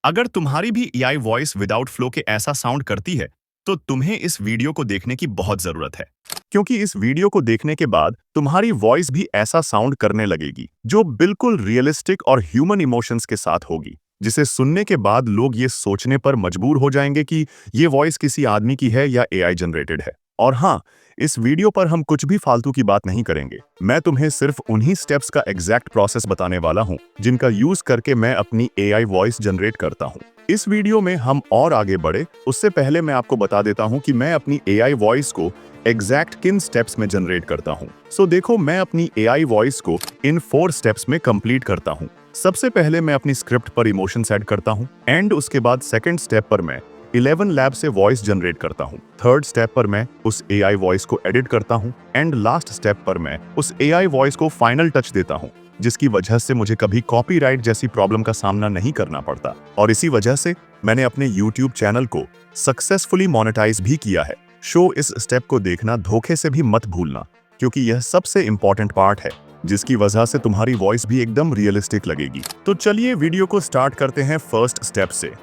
अगर तुम्हारी भी एआई वॉइस विदाउट फ्लो के ऐसा साउंड करती है, तो तुम्हें इस वीडियो को देखने की बहुत जरूरत है। क्योंकि इस वीडियो को देखने के बाद तुम्हारी वॉइस भी ऐसा साउंड करने लगेगी, जो बिल्कुल रियलिस्टिक और ह्यूमन इमोशंस के साथ होगी, जिसे सुनने के बाद लोग ये सोचने पर मजबूर हो जाएंगे कि ये वॉइस किसी आदमी की है या एआई जनरेटेड है। और हाँ, इस वीडियो पर हम कुछ भी फालतू की बात नहीं करेंगे। मैं तुम्हें सिर्फ उन्हीं स्टेप्स का एग्जैक्ट प्रोसेस बताने वाला हूं, जिनका यूज करके मैं अपनी एआई वॉइस जनरेट करता हूं। इस वीडियो में हम और आगे बढ़े उससे पहले मैं आपको बता देता हूं कि मैं अपनी एआई वॉइस को एग्जैक्ट किन स्टेप्स में जनरेट करता हूं। सो देखो, मैं अपनी एआई वॉइस को इन 4 स्टेप्स में कंप्लीट करता हूं। सबसे पहले मैं अपनी स्क्रिप्ट पर इमोशंस ऐड करता हूं, एंड उसके बाद सेकंड स्टेप पर मैं 11 लैब से वॉइस जनरेट करता हूं। थर्ड स्टेप पर मैं उस एआई वॉइस को एडिट करता हूं, एंड लास्ट स्टेप पर मैं उस एआई वॉइस को फाइनल टच देता हूं, जिसकी वजह से मुझे कभी कॉपीराइट जैसी प्रॉब्लम का सामना नहीं करना पड़ता। और इसी वजह से मैंने अपने यूट्यूब चैनल को सक्सेसफुली मोनेटाइज भी किया है। इस स्टेप को देखना धोखे से भी मत भूलना, क्योंकि यह सबसे इंपॉर्टेंट पार्ट है, जिसकी वजह से तुम्हारी वॉइस भी एकदम रियलिस्टिक लगेगी। तो चलिए वीडियो को स्टार्ट करते हैं फर्स्ट स्टेप से।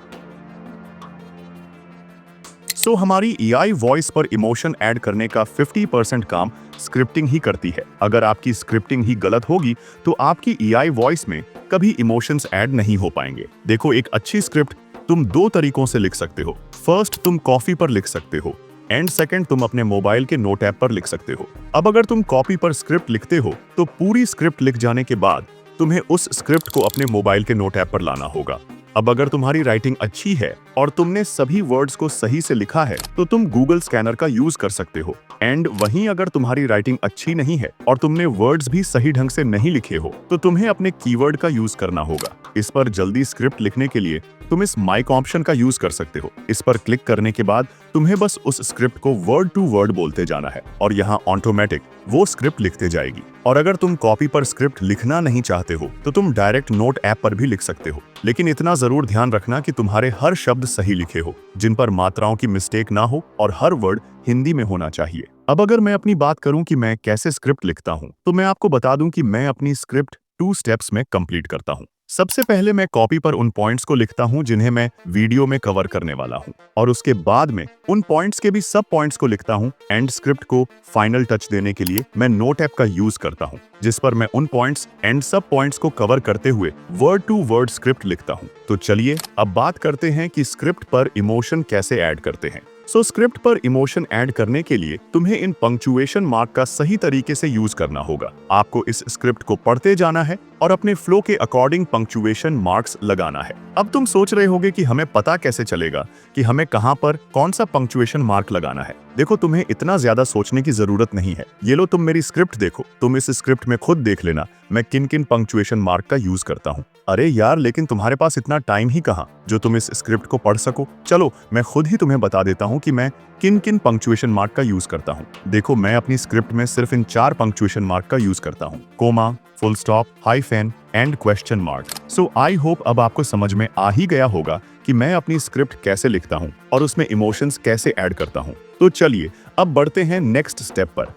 हमारी एआई वॉइस पर इमोशन ऐड करने का 50% काम स्क्रिप्टिंग ही करती है। अगर आपकी स्क्रिप्टिंग ही गलत होगी तो आपकी एआई वॉइस में कभी इमोशंस ऐड नहीं हो पाएंगे। देखो, एक अच्छी स्क्रिप्ट तुम 2 तरीकों से लिख सकते हो। फर्स्ट, तुम कॉपी पर लिख सकते हो, एंड सेकंड, तुम अपने मोबाइल के नोट ऐप पर लिख सकते हो। अब अगर तुम कॉपी पर स्क्रिप्ट लिखते हो तो पूरी स्क्रिप्ट लिख जाने के बाद तुम्हें उस स्क्रिप्ट को अपने मोबाइल के नोट ऐप पर लाना होगा। अब अगर तुम्हारी राइटिंग अच्छी है और तुमने सभी वर्ड्स को सही से लिखा है तो तुम गूगल स्कैनर का यूज कर सकते हो। एंड वहीं अगर तुम्हारी राइटिंग अच्छी नहीं है और तुमने वर्ड्स भी सही ढंग से नहीं लिखे हो तो तुम्हें अपने कीवर्ड का यूज करना होगा। इस पर जल्दी स्क्रिप्ट लिखने के लिए तुम इस माइक ऑप्शन का यूज कर सकते हो। इस पर क्लिक करने के बाद तुम्हें बस उस स्क्रिप्ट को वर्ड टू वर्ड बोलते जाना है और यहाँ ऑटोमेटिक वो स्क्रिप्ट लिखते जाएगी। और अगर तुम कॉपी पर स्क्रिप्ट लिखना नहीं चाहते हो तो तुम डायरेक्ट नोट ऐप पर भी लिख सकते हो, लेकिन इतना जरूर ध्यान रखना कि तुम्हारे हर शब्द सही लिखे हो, जिन पर मात्राओं की मिस्टेक ना हो, और हर वर्ड हिंदी में होना चाहिए। अब अगर मैं अपनी बात करूं कि मैं कैसे स्क्रिप्ट लिखता हूं, तो मैं आपको बता दूं कि मैं अपनी स्क्रिप्ट 2 स्टेप्स में कंप्लीट करता हूं। सबसे पहले मैं कॉपी पर उन पॉइंट्स को लिखता हूं जिन्हें मैं वीडियो में कवर करने वाला हूं, और उसके बाद में उन पॉइंट्स के भी सब पॉइंट्स को लिखता हूं। एंड स्क्रिप्ट को फाइनल टच देने के लिए मैं नोट ऐप का यूज करता हूं, जिस पर मैं उन पॉइंट्स एंड सब पॉइंट्स को कवर करते हुए वर्ड टू वर्ड स्क्रिप्ट लिखता हूं। तो चलिए अब बात करते हैं कि स्क्रिप्ट पर इमोशन कैसे ऐड करते हैं। स्क्रिप्ट पर इमोशन ऐड करने के लिए तुम्हें इन पंक्चुएशन मार्क का सही तरीके से यूज करना होगा। आपको इस स्क्रिप्ट को पढ़ते जाना है और अपने फ्लो के अकॉर्डिंग पंक्चुएशन मार्क्स लगाना है। अब तुम सोच रहे होगे कि हमें पता कैसे चलेगा कि हमें कहां पर कौन सा पंक्चुएशन मार्क लगाना है। देखो, तुम्हें इतना ज्यादा सोचने की जरूरत नहीं है। ये लो, तुम मेरी स्क्रिप्ट देखो। तुम इस स्क्रिप्ट में खुद देख लेना मैं किन किन पंक्चुएशन मार्क का यूज करता हूँ। अरे यार, लेकिन तुम्हारे पास इतना टाइम ही कहाँ जो तुम इस स्क्रिप्ट को पढ़ सको। चलो, मैं खुद ही तुम्हें बता देता हूँ कि मैं किन किन पंक्चुएशन मार्क का यूज करता हूँ। देखो, मैं अपनी स्क्रिप्ट में सिर्फ इन 4 पंक्चुएशन मार्क का यूज करता हूँ: comma, full stop, hyphen and question mark. I hope अब आपको समझ में आ ही गया होगा कि मैं अपनी स्क्रिप्ट कैसे लिखता हूँ और उसमें इमोशंस कैसे ऐड करता हूँ। तो चलिए अब बढ़ते हैं नेक्स्ट स्टेप पर।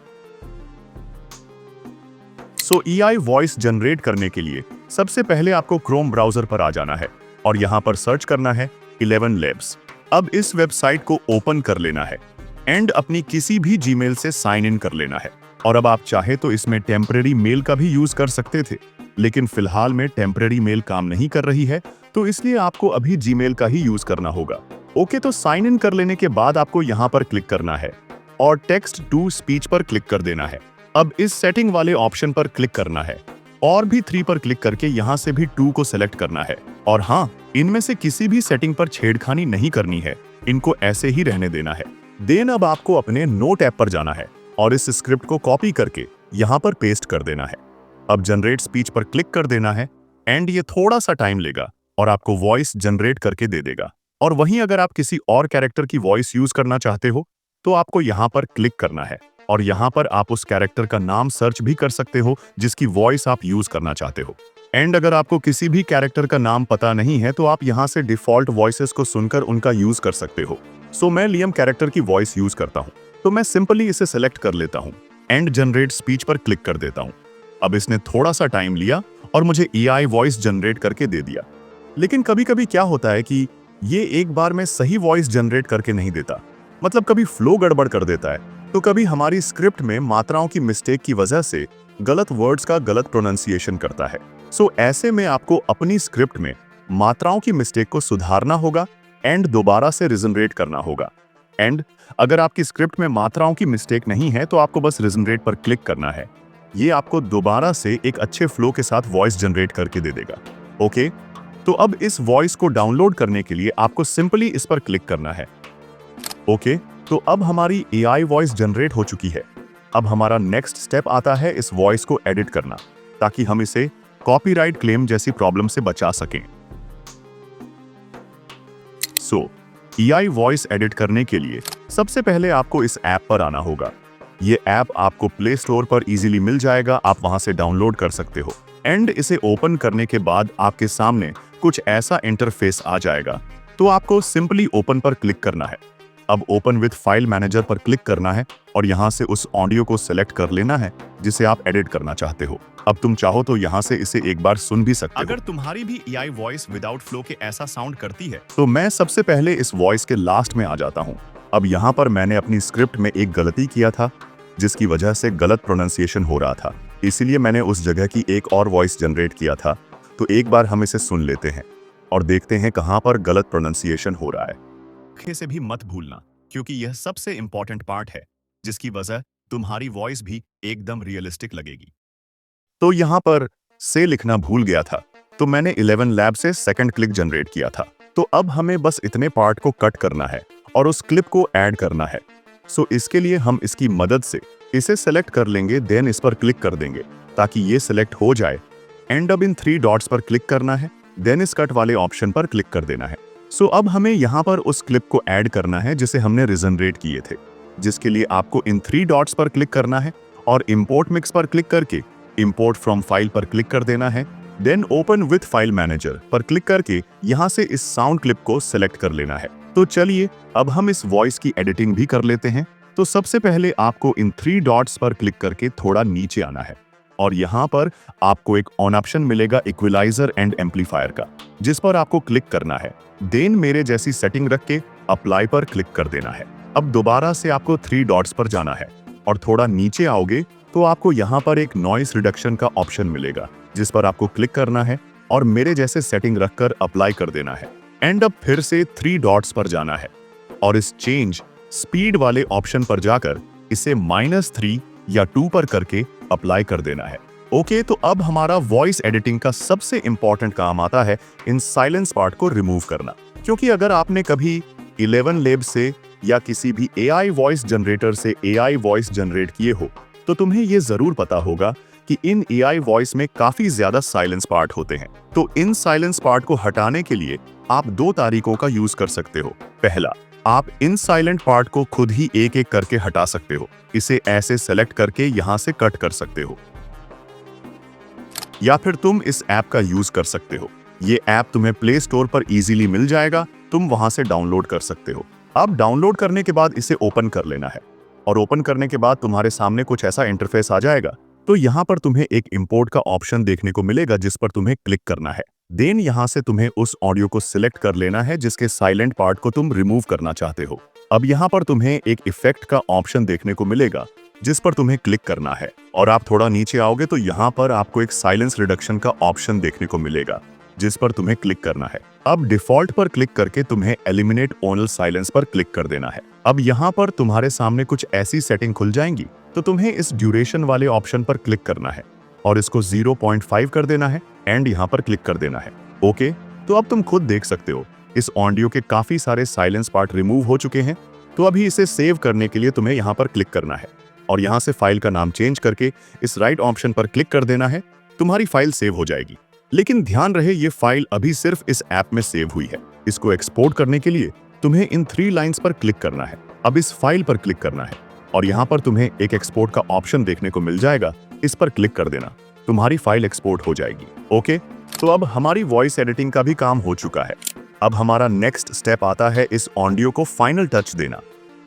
एआई वॉइस जनरेट करने के लिए सबसे पहले आपको क्रोम ब्राउजर पर आ जाना है और यहाँ पर सर्च करना है 11 लैब्स। अब इस वेबसाइट को ओपन कर लेना है एंड अपनी किसी भी जीमेल से साइन इन कर लेना है। और अब आप चाहे तो इसमें टेम्परेरी मेल का भी यूज कर सकते थे, लेकिन फिलहाल में टेम्परेरी मेल काम नहीं कर रही है, तो इसलिए आपको अभी जीमेल का ही यूज करना होगा। ओके, तो साइन इन कर लेने के बाद आपको यहाँ पर क्लिक करना है और टेक्स्ट टू स्पीच पर क्लिक कर देना है। अब इस सेटिंग वाले ऑप्शन पर क्लिक करना है और भी 3 पर क्लिक करके यहाँ से भी 2 को सेलेक्ट करना है। और हाँ, इनमें से किसी भी सेटिंग पर छेड़खानी नहीं करनी है, इनको ऐसे ही रहने देना है। देन अब आपको अपने नोट ऐप पर जाना है और इस स्क्रिप्ट को कॉपी करके यहाँ पर पेस्ट कर देना है। अब जनरेट स्पीच पर क्लिक कर देना है एंड ये थोड़ा सा टाइम लेगा और आपको वॉइस जनरेट करके दे देगा। और वहीं अगर आप किसी और कैरेक्टर की वॉइस यूज करना चाहते हो तो आपको यहाँ पर क्लिक करना है और यहाँ पर आप उस कैरेक्टर का नाम सर्च भी कर सकते हो जिसकी वॉइस आप यूज करना चाहते हो। एंड अगर आपको किसी भी कैरेक्टर का नाम पता नहीं है तो आप यहाँ से डिफॉल्ट वॉइसेस को सुनकर उनका यूज कर सकते हो। मैं लियम कैरेक्टर की वॉइस यूज करता हूँ, तो मैं सिंपली इसे सेलेक्ट कर लेता हूँ एंड जनरेट स्पीच पर क्लिक कर देता हूँ। अब इसने थोड़ा सा टाइम लिया और मुझे एआई वॉइस जनरेट करके दे दिया, लेकिन कभी कभी क्या होता है कि ये एक बार में सही वॉइस जनरेट करके नहीं देता, मतलब कभी फ्लो गड़बड़ कर देता है, तो कभी हमारी स्क्रिप्ट में मात्राओं की मिस्टेक की वजह से गलत वर्ड्स का गलत प्रोनाउंसिएशन करता है। सो ऐसे में आपको अपनी स्क्रिप्ट में मात्राओं की मिस्टेक को सुधारना होगा एंड दोबारा से रिजनरेट करना होगा। एंड अगर आपकी स्क्रिप्ट में मात्राओं की मिस्टेक नहीं है तो आपको बस रिजनरेट पर क्लिक करना है। ये आपको दोबारा से एक अच्छे फ्लो के साथ वॉइस जनरेट करके दे देगा। ओके, तो अब इस वॉइस को डाउनलोड करने के लिए आपको सिंपली इस पर क्लिक करना है। ओके, तो अब हमारी एआई वॉइस जनरेट हो चुकी है। अब हमारा नेक्स्ट स्टेप आता है इस वॉइस को एडिट करना, ताकि हम इसे कॉपीराइट क्लेम जैसी प्रॉब्लम से बचा सकें। सो एआई वॉइस एडिट करने के लिए सबसे पहले आपको इस ऐप पर आना होगा। ये ऐप आपको प्ले स्टोर पर इजीली मिल जाएगा, आप वहां से डाउनलोड कर सकते हो। एंड इसे ओपन करने के बाद आपके सामने कुछ ऐसा इंटरफेस आ जाएगा, तो आपको सिंपली ओपन पर क्लिक करना है। अब ओपन विद फाइल मैनेजर पर क्लिक करना है और यहां से उस ऑडियो को सिलेक्ट कर लेना है जिसे आप एडिट करना चाहते हो। अब तुम चाहो तो यहां से इसे एक बार सुन भी सकते हो। अगर तुम्हारी भी एआई वॉइस विदाउट फ्लो के ऐसा साउंड करती है तो मैं सबसे पहले इस वॉइस के लास्ट में आ जाता हूं। अब यहां पर मैंने अपनी स्क्रिप्ट में एक गलती किया था, जिसकी वजह से गलत प्रोनाउंसिएशन हो रहा था, इसीलिए मैंने उस जगह की एक और वॉइस जनरेट किया था। तो एक बार हम इसे सुन लेते हैं और देखते हैं कहां पर गलत प्रोनाउंसिएशन हो रहा है। से भी मत भूलना, क्योंकि यह सबसे इंपॉर्टेंट पार्ट है, जिसकी वजह तुम्हारी वॉइस भी एकदम रियलिस्टिक लगेगी। तो यहां पर से लिखना भूल गया था, तो मैंने 11 लैब से सेकंड क्लिक जनरेट किया था। तो अब हमें बस इतने पार्ट को कट करना है और उस क्लिप को ऐड करना है। सो इसके लिए हम इसकी मदद से इसे सेलेक्ट कर लेंगे, देन इस पर क्लिक कर देंगे ताकि ये सिलेक्ट हो जाए। एंड अब इन 3 डॉट्स पर क्लिक करना है, देन इस कट वाले ऑप्शन पर क्लिक कर देना है। सो अब हमें यहाँ पर उस क्लिप को ऐड करना है जिसे हमने रिजनरेट किए थे, जिसके लिए आपको इन 3 डॉट्स पर क्लिक करना है और इंपोर्ट मिक्स पर क्लिक करके इंपोर्ट फ्रॉम फाइल पर क्लिक कर देना है। Then open with file manager पर क्लिक करके यहाँ से इस साउंड क्लिप को सिलेक्ट कर लेना है। तो चलिए अब हम इस वॉइस की एडिटिंग भी कर लेते हैं। तो सबसे पहले आपको इन 3 डॉट्स पर क्लिक करके थोड़ा नीचे आना है और यहाँ पर आपको एक ऑन ऑप्शन मिलेगा इक्विलाइजर एंड एम्पलीफायर का, जिस पर आपको क्लिक करना है। देन मेरे जैसी सेटिंग रख के अप्लाई पर क्लिक कर देना है। अब दोबारा से आपको 3 डॉट्स पर जाना है और थोड़ा नीचे आओगे तो आपको यहाँ पर एक नॉइस रिडक्शन का ऑप्शन मिलेगा, जिस पर आपको क्लिक करना है और मेरे जैसे सेटिंग रखकर अप्लाई कर देना है। एंड अब फिर से 3 डॉट्स पर जाना है और इस चेंज स्पीड वाले ऑप्शन पर जाकर इसे -3 या 2 पर करके अप्लाई कर देना है। ओके, तो अब हमारा वॉइस एडिटिंग का सबसे इंपॉर्टेंट काम आता है इन साइलेंस पार्ट को रिमूव करना। क्योंकि अगर आपने कभी 11 लैब से या किसी भी एआई वॉइस जनरेटर से एआई वॉइस जनरेट किए हो तो तुम्हें ये जरूर पता होगा कि इन एआई वॉइस में काफी ज्यादा साइलेंस पार्ट होते हैं। तो इन साइलेंस पार्ट को हटाने के लिए आप 2 तरीकों का यूज कर सकते हो। पहला, आप इन साइलेंट पार्ट को खुद ही एक एक करके हटा सकते हो। इसे ऐसे सेलेक्ट करके यहां से कट कर सकते हो, या फिर तुम इस ऐप का यूज कर सकते हो। ये ऐप तुम्हें प्ले स्टोर पर इजीली मिल जाएगा, तुम वहां से डाउनलोड कर सकते हो। अब डाउनलोड करने के बाद इसे ओपन कर लेना है और ओपन करने के बाद तुम्हारे सामने कुछ ऐसा इंटरफेस आ जाएगा। तो यहाँ पर तुम्हें एक इंपोर्ट का ऑप्शन देखने को मिलेगा, जिस पर तुम्हें क्लिक करना है। देन यहाँ से तुम्हें उस ऑडियो को सिलेक्ट कर लेना है जिसके साइलेंट पार्ट को तुम रिमूव करना चाहते हो। अब यहाँ पर तुम्हें एक इफेक्ट का ऑप्शन देखने को मिलेगा, जिस पर तुम्हें क्लिक करना है और आप थोड़ा नीचे आओगे तो यहाँ पर आपको एक साइलेंस रिडक्शन का ऑप्शन देखने को मिलेगा, जिस पर तुम्हें क्लिक करना है। अब डिफॉल्ट पर क्लिक करके तुम्हें एलिमिनेट ओनल साइलेंस पर क्लिक कर देना है। अब यहाँ पर तुम्हारे सामने कुछ ऐसी सेटिंग खुल जाएंगी, तो तुम्हें इस ड्यूरेशन वाले ऑप्शन पर क्लिक करना है और इसको 0.5 कर देना है एंड यहाँ पर क्लिक कर देना है। ओके, तो अब तुम खुद देख सकते हो इस ऑडियो के काफी सारे साइलेंस पार्ट रिमूव हो चुके हैं। तो अभी इसे सेव करने के लिए तुम्हें यहाँ पर क्लिक करना है और यहाँ से फाइल का नाम चेंज करके इस राइट ऑप्शन पर क्लिक कर देना है। तुम्हारी फाइल सेव हो जाएगी। लेकिन ध्यान रहे, ये फाइल अभी सिर्फ इस ऐप में सेव हुई है। इसको एक्सपोर्ट करने के लिए तुम्हें इन 3 लाइंस पर क्लिक करना है। अब इस फाइल पर क्लिक करना है और यहाँ पर तुम्हें एक एक्सपोर्ट का ऑप्शन देखने को मिल जाएगा, इस पर क्लिक कर देना। तुम्हारी फाइल एक्सपोर्ट हो जाएगी। ओके, तो अब हमारी वॉइस एडिटिंग का भी काम हो चुका है। अब हमारा नेक्स्ट स्टेप आता है इस ऑडियो को फाइनल टच देना,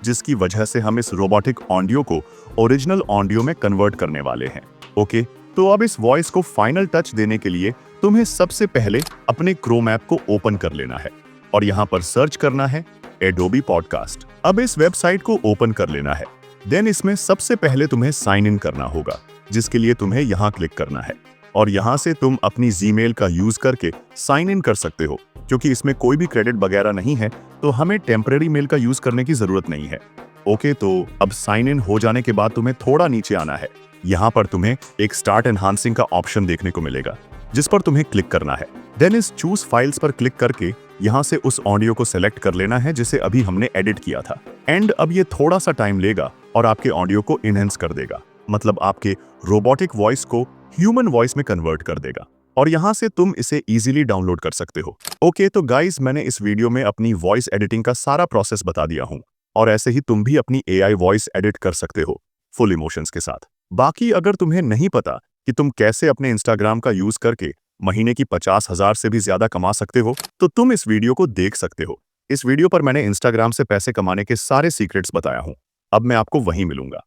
जिसकी वजह से हम इस रोबोटिक ऑडियो को ओरिजिनल ऑडियो में कन्वर्ट करने वाले हैं। ओके, तो अब इस वॉइस को फाइनल टच देने के लिए तुम्हें सबसे पहले अपने क्रोम ऐप को ओपन कर लेना है और यहाँ पर सर्च करना है एडोबी पॉडकास्ट। अब इस वेबसाइट को ओपन कर लेना है। देन इसमें सबसे पहले तुम्हें साइन इन करना होगा, जिसके लिए तुम्हें यहाँ क्लिक करना है और यहाँ से तुम अपनी जीमेल का यूज करके साइन इन कर सकते हो। क्योंकि इसमें कोई भी क्रेडिट वगैरह नहीं है तो हमें टेम्परेरी मेल का यूज करने की जरूरत नहीं है। ओके, तो अब साइन इन हो जाने के बाद तुम्हें थोड़ा नीचे आना है। यहाँ पर तुम्हें एक स्टार्ट एनहांसिंग का ऑप्शन देखने को मिलेगा, जिस पर तुम्हें क्लिक करना है। देन इस चूज फाइल्स पर क्लिक करके यहाँ से उस ऑडियो को सिलेक्ट कर लेना है जिसे अभी हमने एडिट किया था। एंड अब ये थोड़ा सा टाइम लेगा और आपके ऑडियो को इनहेंस कर देगा, मतलब आपके रोबोटिक वॉइस को ह्यूमन वॉइस में कन्वर्ट कर देगा और यहाँ से तुम इसे इजीली डाउनलोड कर सकते हो। ओके, तो गाइस, मैंने इस वीडियो में अपनी वॉइस एडिटिंग का सारा प्रोसेस बता दिया हूँ और ऐसे ही तुम भी अपनी एआई वॉइस एडिट कर सकते हो फुल इमोशंस के साथ। बाकी अगर तुम्हें नहीं पता कि तुम कैसे अपने इंस्टाग्राम का यूज करके महीने की 50,000 से भी ज्यादा कमा सकते हो, तो तुम इस वीडियो को देख सकते हो। इस वीडियो पर मैंने इंस्टाग्राम से पैसे कमाने के सारे सीक्रेट्स बताया हूँ। अब मैं आपको वहीं मिलूंगा।